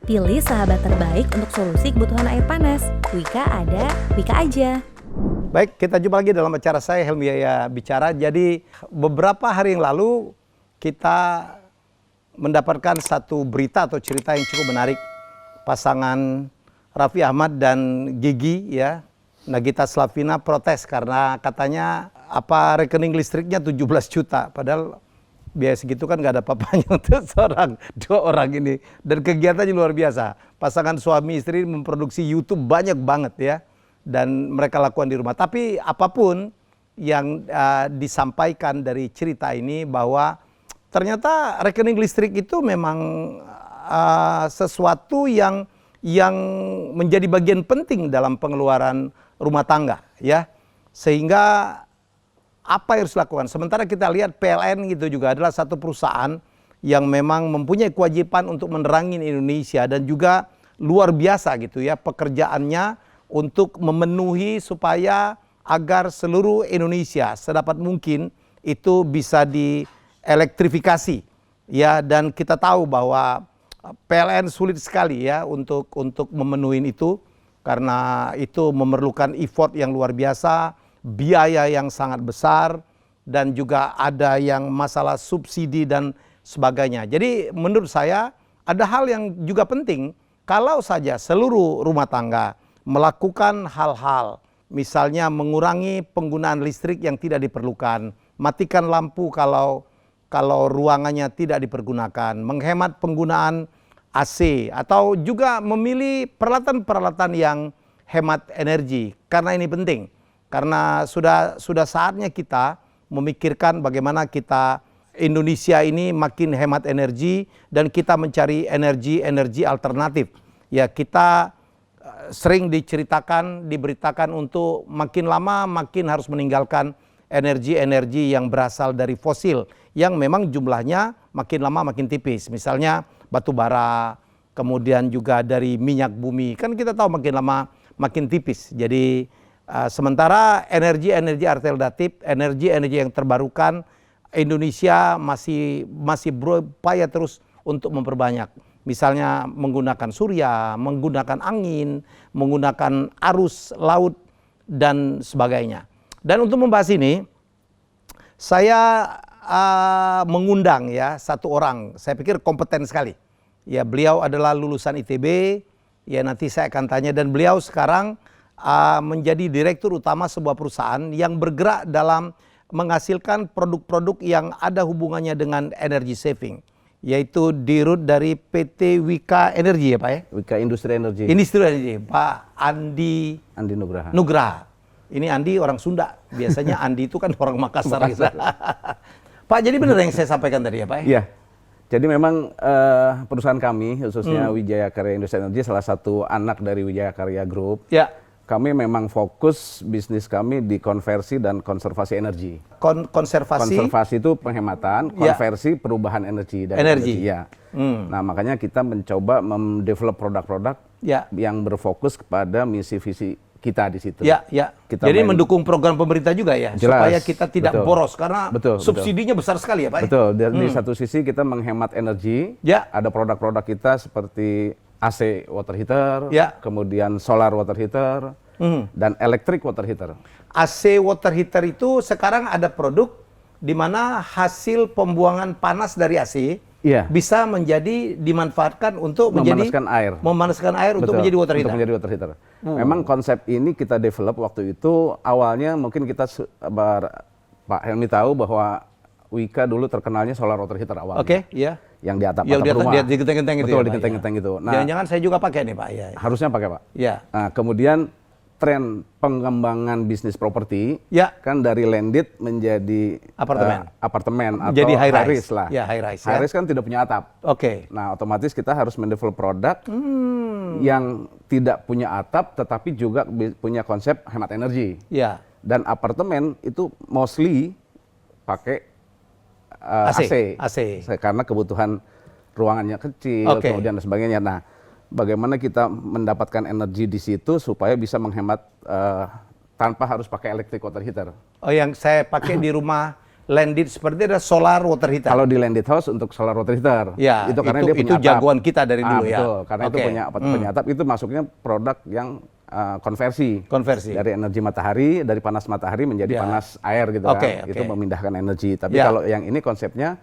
Pilih sahabat terbaik untuk solusi kebutuhan air panas. Wika ada, Wika aja. Baik, kita jumpa lagi dalam acara saya Helmi Yahya Bicara. Jadi beberapa hari yang lalu kita mendapatkan satu berita atau cerita yang cukup menarik. Pasangan Raffi Ahmad dan Gigi ya, Nagita Slavina protes karena katanya rekening listriknya 17 juta. Padahal biaya segitu kan nggak ada apa-apanya untuk dua orang ini. Dan kegiatannya luar biasa. Pasangan suami istri memproduksi YouTube banyak banget ya. Dan mereka lakukan di rumah. Tapi apapun yang disampaikan dari cerita ini bahwa ternyata rekening listrik itu memang sesuatu yang menjadi bagian penting dalam pengeluaran rumah tangga ya. Sehingga apa yang harus dilakukan? Sementara kita lihat PLN gitu juga adalah satu perusahaan yang memang mempunyai kewajiban untuk menerangi Indonesia dan juga luar biasa gitu ya pekerjaannya untuk memenuhi supaya agar seluruh Indonesia sedapat mungkin itu bisa dielektrifikasi ya, dan kita tahu bahwa PLN sulit sekali ya untuk memenuhi itu karena itu memerlukan effort yang luar biasa, biaya yang sangat besar, dan juga ada yang masalah subsidi dan sebagainya. Jadi menurut saya ada hal yang juga penting kalau saja seluruh rumah tangga melakukan hal-hal, misalnya mengurangi penggunaan listrik yang tidak diperlukan, matikan lampu kalau ruangannya tidak dipergunakan, menghemat penggunaan AC, atau juga memilih peralatan-peralatan yang hemat energi. Karena ini penting, karena sudah saatnya kita memikirkan bagaimana kita Indonesia ini makin hemat energi dan kita mencari energi alternatif. Ya, kita sering diberitakan untuk makin lama makin harus meninggalkan energi-energi yang berasal dari fosil yang memang jumlahnya makin lama makin tipis. Misalnya batu bara, kemudian juga dari minyak bumi. Kan kita tahu makin lama makin tipis. Jadi sementara energi-energi alternatif, energi-energi yang terbarukan, Indonesia masih berupaya terus untuk memperbanyak. Misalnya menggunakan surya, menggunakan angin, menggunakan arus laut, dan sebagainya. Dan untuk membahas ini, saya mengundang ya satu orang, saya pikir kompeten sekali. Ya, beliau adalah lulusan ITB, ya nanti saya akan tanya, dan beliau sekarang menjadi direktur utama sebuah perusahaan yang bergerak dalam menghasilkan produk-produk yang ada hubungannya dengan energy saving, yaitu dirut dari PT Wika Energi ya Pak ya? Wika Industri Energi. Industri Energi, Pak Andi Nugraha. Ini Andi orang Sunda, biasanya Andi itu kan orang Makassar. Gitu. Pak, jadi benar yang saya sampaikan tadi ya Pak ya? Iya, jadi memang perusahaan kami khususnya Wijaya Karya Industri Energi salah satu anak dari Wijaya Karya Group. Ya. Kami memang fokus bisnis kami di konversi dan konservasi energi. Konservasi itu penghematan, konversi perubahan energi dan energi. Ya. Nah, makanya kita mencoba mendevelop produk-produk yang berfokus kepada misi visi kita di situ. Ya. Jadi mendukung program pemerintah juga ya, jelas, supaya kita tidak boros karena subsidinya besar sekali ya Pak. Betul. Dan di satu sisi kita menghemat energi. Ya. Ada produk-produk kita seperti AC water heater, kemudian solar water heater, dan electric water heater. AC water heater itu sekarang ada produk di mana hasil pembuangan panas dari AC bisa dimanfaatkan untuk memanaskan air untuk menjadi water heater. Memang konsep ini kita develop waktu itu awalnya mungkin kita Pak Helmi tahu bahwa Wika dulu terkenalnya solar water heater awalnya. Oke, iya. Yang di atap rumah. Di genteng-genteng itu. Betul, ya, di genteng-genteng itu. Nah, jangan-jangan saya juga pakai nih Pak. Ya. Harusnya pakai Pak. Iya. Nah, kemudian tren pengembangan bisnis properti kan dari landed menjadi apartemen atau jadi high rise lah. Ya, high rise. High rise kan tidak punya atap. Oke. Nah, otomatis kita harus mendevelop produk yang tidak punya atap tetapi juga punya konsep hemat energi. Ya. Dan apartemen itu mostly pakai AC. Karena kebutuhan ruangannya kecil, kemudian dan sebagainya. Nah, bagaimana kita mendapatkan energi di situ supaya bisa menghemat tanpa harus pakai electric water heater. Oh, yang saya pakai di rumah landed seperti ada solar water heater. Kalau di landed house untuk solar water heater. Ya, itu karena dia punya itu atap. jagoan kita dari dulu ya. Betul, karena itu punya atap, itu masuknya produk yang konversi dari energi matahari, dari panas matahari menjadi panas air gitu kan. Itu memindahkan energi. Tapi kalau yang ini konsepnya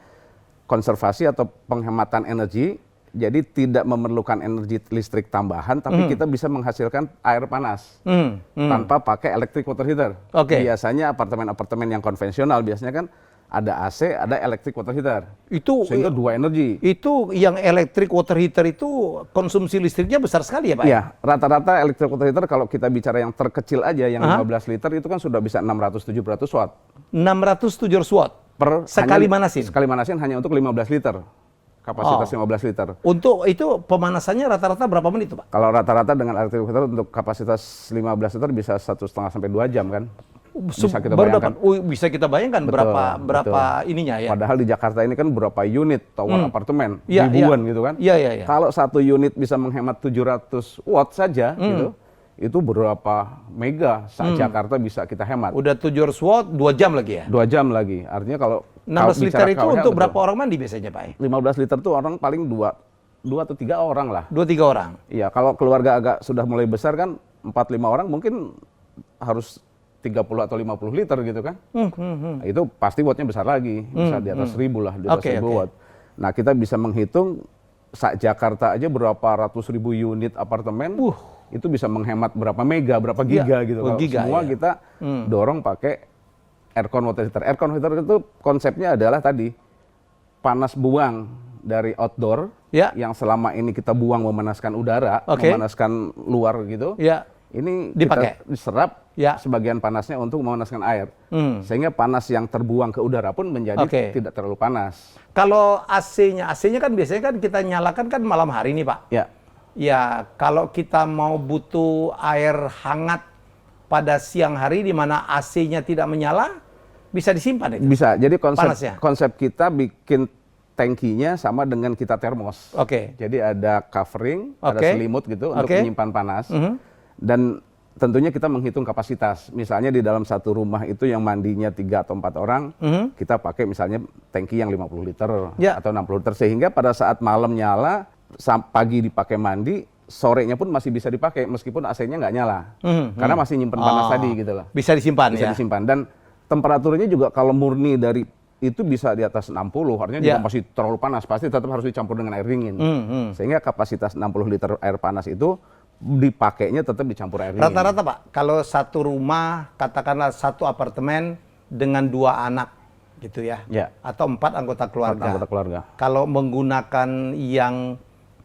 konservasi atau penghematan energi. Jadi tidak memerlukan energi listrik tambahan, tapi kita bisa menghasilkan air panas tanpa pakai electric water heater. Biasanya apartemen-apartemen yang konvensional biasanya kan ada AC, ada electric water heater. Sehingga dua energi. Itu yang electric water heater itu konsumsi listriknya besar sekali ya Pak? Iya, rata-rata electric water heater kalau kita bicara yang terkecil aja, yang 15 liter itu kan sudah bisa 600-700 watt. 600-700 watt? Sekali manasin? Sekali manasin hanya untuk 15 liter. Kapasitas 15 liter. Untuk itu pemanasannya rata-rata berapa menit Pak? Kalau rata-rata dengan electric water untuk kapasitas 15 liter bisa 1,5 sampai 2 jam kan? Bisa kita bayangkan. Bisa kita bayangkan berapa ininya ya. Padahal di Jakarta ini kan berapa unit tower apartemen, ribuan gitu kan. Iya. Kalau satu unit bisa menghemat 700 watt saja gitu, itu berapa mega Jakarta bisa kita hemat. Udah 700 watt 2 jam lagi ya? 2 jam lagi. Artinya kalau 16 liter itu untuk berapa orang mandi biasanya Pak? 15 liter itu orang paling 2 atau 3 orang lah. 2-3 orang? Iya, kalau keluarga agak sudah mulai besar kan 4-5 orang mungkin harus 30 atau 50 liter gitu kan. Nah, itu pasti wattnya besar lagi, bisa di atas 1000 lah, di atas 1000 watt. Nah, kita bisa menghitung Jakarta aja berapa ratus ribu unit apartemen, itu bisa menghemat berapa mega, berapa giga gitu. Kalau semua kita dorong pakai aircon water heater. Aircon water heater itu konsepnya adalah tadi panas buang dari outdoor yang selama ini kita buang memanaskan udara, memanaskan luar gitu. Ini dipakai, kita diserap sebagian panasnya untuk memanaskan air, sehingga panas yang terbuang ke udara pun menjadi tidak terlalu panas. Kalau AC-nya kan biasanya kan kita nyalakan kan malam hari nih Pak. Ya, kalau kita mau butuh air hangat pada siang hari di mana AC-nya tidak menyala, bisa disimpan itu? Bisa. Jadi konsep kita bikin tangkinya sama dengan kita termos. Jadi ada covering, ada selimut gitu untuk menyimpan panas. Dan tentunya kita menghitung kapasitas. Misalnya di dalam satu rumah itu yang mandinya 3 atau 4 orang, kita pakai misalnya tangki yang 50 liter atau 60 liter. Sehingga pada saat malam nyala, pagi dipakai mandi, sorenya pun masih bisa dipakai meskipun AC-nya nggak nyala. Karena masih nyimpen panas tadi gitu loh. Bisa disimpan bisa disimpan. Dan temperaturnya juga kalau murni dari itu bisa di atas 60, artinya juga masih terlalu panas. Pasti tetap harus dicampur dengan air dingin. Sehingga kapasitas 60 liter air panas itu dipakainya tetap dicampur air dingin. Rata-rata Pak, kalau satu rumah, katakanlah satu apartemen dengan 2 anak gitu ya, atau 4 anggota keluarga. 4 anggota keluarga. Kalau menggunakan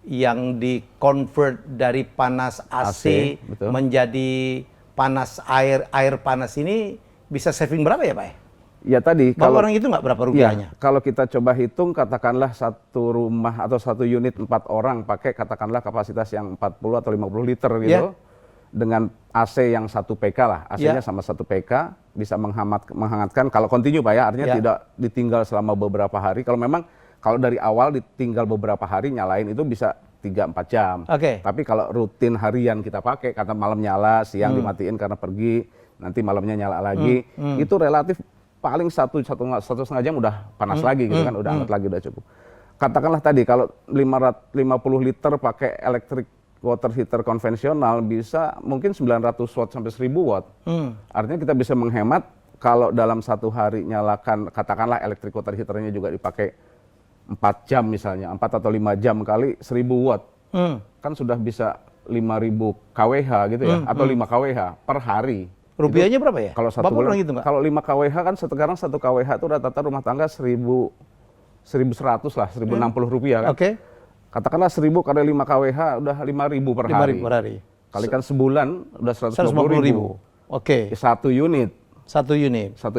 yang di-convert dari panas AC menjadi panas air panas ini bisa saving berapa ya Pak? Ya tadi, kalau orang itu nggak berapa rupiahnya? Kalau kita coba hitung, katakanlah satu rumah atau satu unit 4 orang pakai katakanlah kapasitas yang 40 atau 50 liter gitu, dengan AC yang 1 PK lah, AC-nya sama 1 PK, bisa menghangatkan, kalau continue Pak ya, artinya tidak ditinggal selama beberapa hari. Kalau dari awal ditinggal beberapa hari, nyalain itu bisa 3-4 jam. Tapi kalau rutin harian kita pakai, kata malam nyala, siang dimatiin karena pergi, nanti malamnya nyala lagi, itu relatif paling 1,5 jam udah panas lagi gitu kan, udah hangat lagi, udah cukup. Katakanlah tadi kalau 550 liter pakai electric water heater konvensional bisa mungkin 900 watt sampai 1000 watt. Artinya kita bisa menghemat kalau dalam satu hari nyalakan, katakanlah electric water heaternya juga dipakai 4 jam misalnya, 4 atau 5 jam kali 1000 watt. Kan sudah bisa 5000 kWh gitu ya, atau 5 kWh per hari. Rupiahnya berapa ya? Kalau satu bulan, gitu kalau 5 kWh kan sekarang 1 kWh itu rata-rata rumah tangga 1.100 lah, 1.060 rupiah kan. Katakanlah 1.000 kali 5 kWh udah 5.000 per hari. 5.000 per hari. Kalikan sebulan udah 150.000. Satu unit. Satu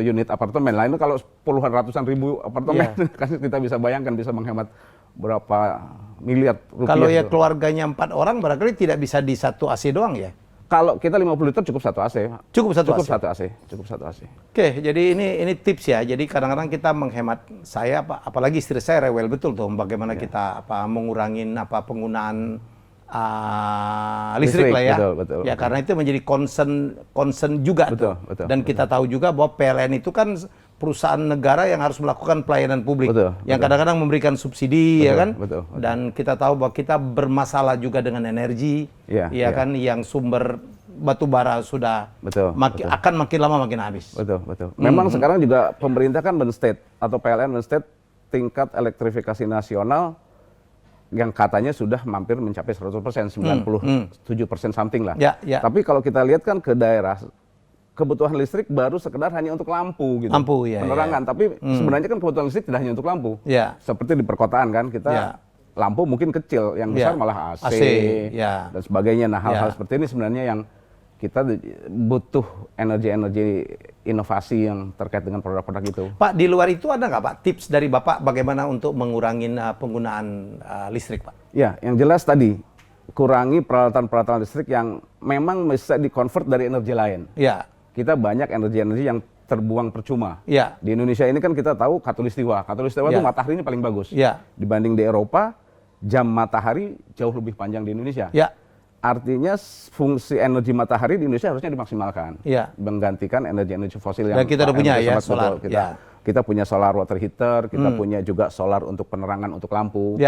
unit apartemen. Lah itu kalau puluhan ratusan ribu apartemen kan kita bisa bayangkan bisa menghemat berapa miliar rupiah. Kalau ya keluarganya 4 orang barangkali tidak bisa di satu AC doang ya? Kalau kita 50 liter cukup 1 AC. Cukup satu AC. Oke, jadi ini tips ya. Jadi kadang-kadang kita menghemat, saya apalagi istri saya rewel betul tuh bagaimana kita mengurangin penggunaan listrik lah ya. Betul. Karena itu menjadi concern juga. Betul. Dan kita tahu juga bahwa PLN itu kan perusahaan negara yang harus melakukan pelayanan publik, yang betul. kadang-kadang memberikan subsidi, betul, ya kan? Betul. Dan kita tahu bahwa kita bermasalah juga dengan energi, ya kan, yang sumber batu bara sudah akan makin lama makin habis. Betul. Memang sekarang juga pemerintah kan men-state atau PLN men-state tingkat elektrifikasi nasional yang katanya sudah mampir mencapai 100%, 97% something lah. Tapi kalau kita lihat kan ke daerah, kebutuhan listrik baru sekedar hanya untuk lampu gitu. Penerangan, tapi sebenarnya kan kebutuhan listrik tidak hanya untuk lampu. Seperti di perkotaan kan kita lampu mungkin kecil, yang besar malah AC dan sebagainya. Nah, hal-hal seperti ini sebenarnya yang kita butuh energi-energi inovasi yang terkait dengan produk-produk itu. Pak, di luar itu ada nggak Pak tips dari Bapak bagaimana untuk mengurangi penggunaan listrik, Pak? Ya, yang jelas tadi kurangi peralatan-peralatan listrik yang memang bisa dikonvert dari energi lain. Kita banyak energi-energi yang terbuang percuma. Di Indonesia ini kan kita tahu khatulistiwa. Khatulistiwa itu matahari ini paling bagus. Dibanding di Eropa, jam matahari jauh lebih panjang di Indonesia. Artinya fungsi energi matahari di Indonesia harusnya dimaksimalkan. Menggantikan energi-energi fosil yang kita udah punya solar. Kita punya solar water heater, kita punya juga solar untuk penerangan untuk lampu.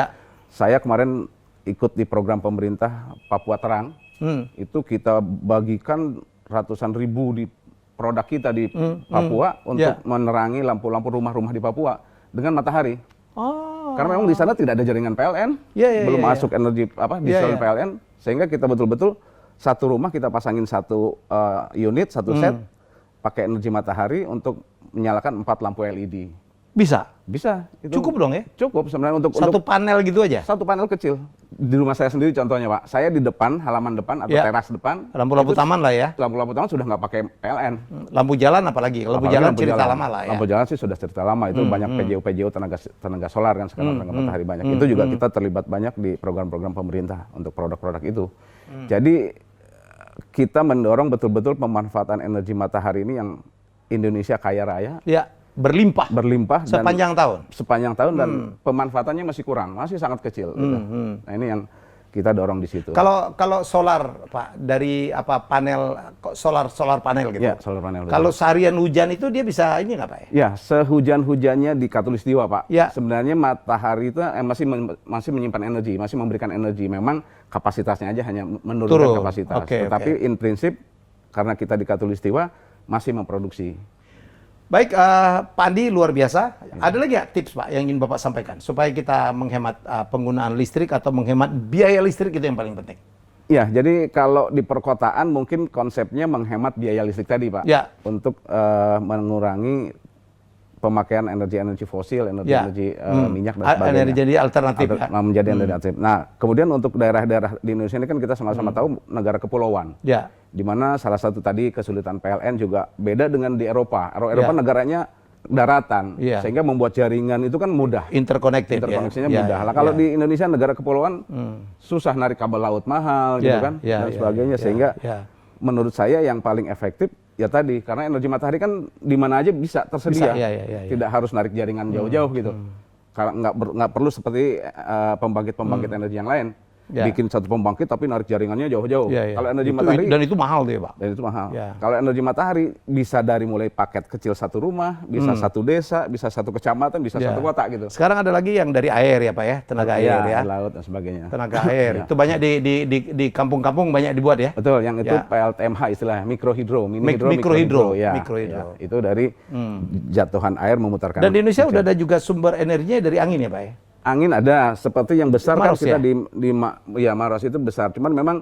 Saya kemarin ikut di program pemerintah Papua Terang. Itu kita bagikan ratusan ribu di produk kita di Papua untuk menerangi lampu-lampu rumah-rumah di Papua dengan matahari. Karena memang di sana tidak ada jaringan PLN, belum masuk energi diesel PLN, sehingga kita betul-betul satu rumah kita pasangin satu unit, satu set, pakai energi matahari untuk menyalakan 4 lampu LED. Bisa? Bisa. Itu cukup dong ya? Cukup sebenarnya untuk satu panel gitu aja? Satu panel kecil. Di rumah saya sendiri contohnya Pak, saya di depan, halaman depan atau teras depan. Lampu-lampu taman lah ya? Lampu-lampu taman sudah nggak pakai PLN. Lampu jalan apalagi? Lampu jalan cerita lama lah ya? Lampu jalan sih sudah cerita lama, itu banyak PJO tenaga solar kan sekarang, tenaga matahari banyak. Itu juga kita terlibat banyak di program-program pemerintah untuk produk-produk itu. Jadi kita mendorong betul-betul pemanfaatan energi matahari ini yang Indonesia kaya raya. Berlimpah sepanjang tahun dan pemanfaatannya masih kurang, masih sangat kecil. Nah, ini yang kita dorong di situ. Kalau solar Pak, dari panel solar panel gitu. Solar panel. Kalau seharian hujan itu dia bisa ini nggak Pak ya? Sehujan-hujannya di khatulistiwa Pak. Sebenarnya matahari itu masih menyimpan energi, masih memberikan energi. Memang kapasitasnya aja hanya menurunkan kapasitas. Tetapi in prinsip karena kita di khatulistiwa masih memproduksi. Baik, Pak Andi luar biasa. Ada lagi nggak tips Pak yang ingin Bapak sampaikan supaya kita menghemat penggunaan listrik atau menghemat biaya listrik, itu yang paling penting? Ya, jadi kalau di perkotaan mungkin konsepnya menghemat biaya listrik tadi Pak. Untuk mengurangi pemakaian energi fosil, energi minyak dan sebagainya. Energi alternatif. Menjadi energi alternatif. Nah, kemudian untuk daerah-daerah di Indonesia ini kan kita sama-sama tahu negara kepulauan. Di mana salah satu tadi kesulitan PLN juga beda dengan di Eropa. Eropa negaranya daratan, sehingga membuat jaringan itu kan mudah. Interkoneksinya mudah. Lah kalau di Indonesia negara kepulauan susah, narik kabel laut mahal gitu kan dan sebagainya, sehingga menurut saya yang paling efektif ya tadi, karena energi matahari kan di mana aja bisa tersedia, tidak harus narik jaringan jauh-jauh gitu. Karena nggak perlu seperti pembangkit-pembangkit energi yang lain. Bikin satu pembangkit tapi narik jaringannya jauh-jauh. Kalau energi matahari, dan itu mahal deh Pak. Dan itu mahal. Kalau energi matahari bisa dari mulai paket kecil satu rumah, bisa satu desa, bisa satu kecamatan, bisa satu kota gitu. Sekarang ada lagi yang dari air ya Pak ya, tenaga air ya. Laut dan sebagainya. Tenaga air itu banyak di kampung-kampung banyak dibuat ya. Betul, yang itu PLTMH istilahnya, mikrohidro, mikrohidro. Itu dari jatuhan air memutarkan. Dan di Indonesia udah ada juga sumber energinya dari angin ya Pak ya. Angin ada, seperti yang besar Maros, kalau kita di Maros itu besar. Cuman memang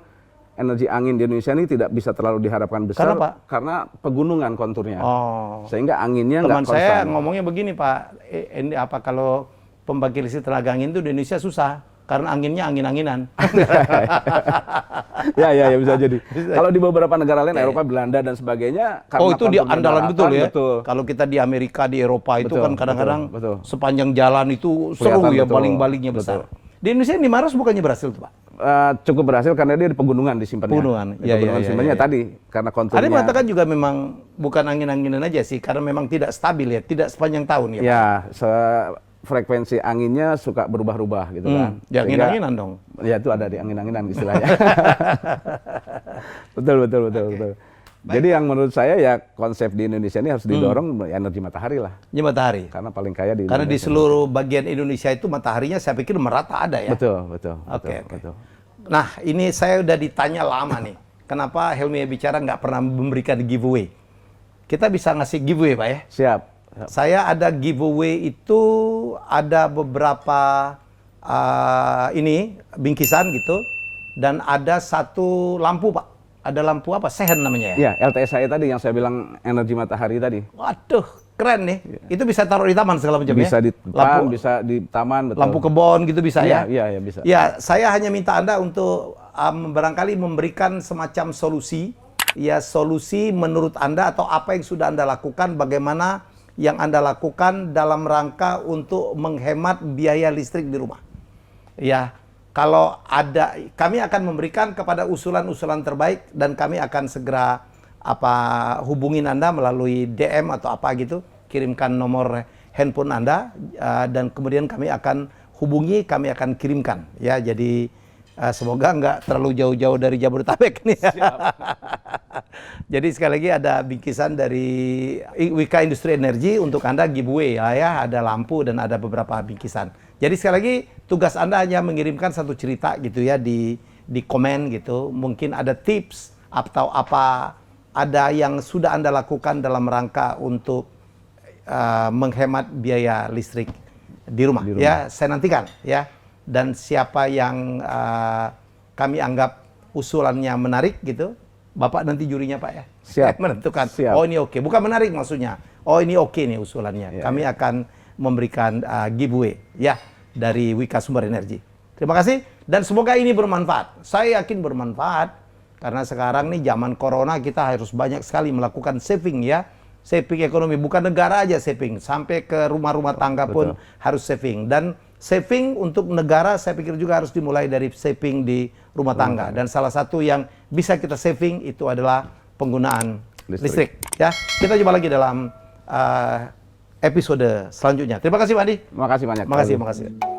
energi angin di Indonesia ini tidak bisa terlalu diharapkan besar karena pegunungan konturnya. Sehingga anginnya nggak konstan. Teman saya ngomongnya begini Pak, kalau pembangkit listrik tenaga angin itu di Indonesia susah karena anginnya angin-anginan. ya bisa jadi. Kalau di beberapa negara lain, Eropa, Belanda dan sebagainya, karena itu di andalan betul ya. Betul. Kalau kita di Amerika, di Eropa itu kan kadang-kadang sepanjang jalan itu seru ya, baling-balingnya besar. Di Indonesia ini Maros bukannya berhasil tuh Pak? Cukup berhasil karena dia di pegunungan disimpannya. Pegunungan simpannya tadi karena konturnya. Ada yang mengatakan juga memang bukan angin-anginan aja sih, karena memang tidak stabil ya, tidak sepanjang tahun ya. Ya, frekuensi anginnya suka berubah-ubah gitu kan. Ya angin-anginan dong. Ya itu ada di angin-anginan istilahnya. betul. Jadi yang menurut saya ya konsep di Indonesia ini harus didorong energi matahari lah. Ini matahari. Karena paling kaya di Karena di Indonesia. seluruh bagian Indonesia itu mataharinya saya pikir merata ada ya. Betul. Oke. Betul. Nah, ini saya udah ditanya lama nih. Kenapa Helmi Bicara nggak pernah memberikan giveaway? Kita bisa ngasih giveaway, Pak ya? Siap. Saya ada giveaway itu ada beberapa ini bingkisan gitu dan ada satu lampu, Pak. Ada lampu apa? Sehen namanya ya? Ya, LTS saya tadi yang saya bilang energi matahari tadi. Waduh, keren nih. Itu bisa taruh di taman segala macam Bisa ya? di depan, bisa di taman, betul. Lampu kebon gitu bisa ya? Iya, bisa. Ya, saya hanya minta Anda untuk barangkali memberikan semacam solusi. Ya, solusi menurut Anda atau apa yang sudah Anda lakukan, bagaimana yang Anda lakukan dalam rangka untuk menghemat biaya listrik di rumah. Ya, kalau ada, kami akan memberikan kepada usulan-usulan terbaik dan kami akan segera hubungin Anda melalui DM atau apa gitu, kirimkan nomor handphone Anda dan kemudian kami akan hubungi, kami akan kirimkan ya. Jadi semoga nggak terlalu jauh-jauh dari Jabodetabek nih. Jadi sekali lagi ada bingkisan dari Wika Industri Energi untuk Anda giveaway ya, ada lampu dan ada beberapa bingkisan. Jadi sekali lagi tugas Anda hanya mengirimkan satu cerita gitu ya di komen gitu. Mungkin ada tips atau apa ada yang sudah Anda lakukan dalam rangka untuk menghemat biaya listrik di rumah. Ya, saya nantikan ya. Dan siapa yang kami anggap usulannya menarik gitu, Bapak nanti jurinya Pak ya. Siap. Menentukan. Siap. Oh ini oke. Bukan menarik maksudnya. Oh ini oke nih usulannya. Ya, kami akan memberikan giveaway ya dari Wika Sumber Energi. Terima kasih dan semoga ini bermanfaat. Saya yakin bermanfaat karena sekarang nih zaman corona kita harus banyak sekali melakukan saving ya. Saving ekonomi, bukan negara aja saving, sampai ke rumah-rumah tangga pun harus saving. Dan saving untuk negara saya pikir juga harus dimulai dari saving di rumah tangga. Dan salah satu yang bisa kita saving itu adalah penggunaan listrik. Ya, kita jumpa lagi dalam episode selanjutnya. Terima kasih Pak Andi. Terima kasih banyak. Terima kasih.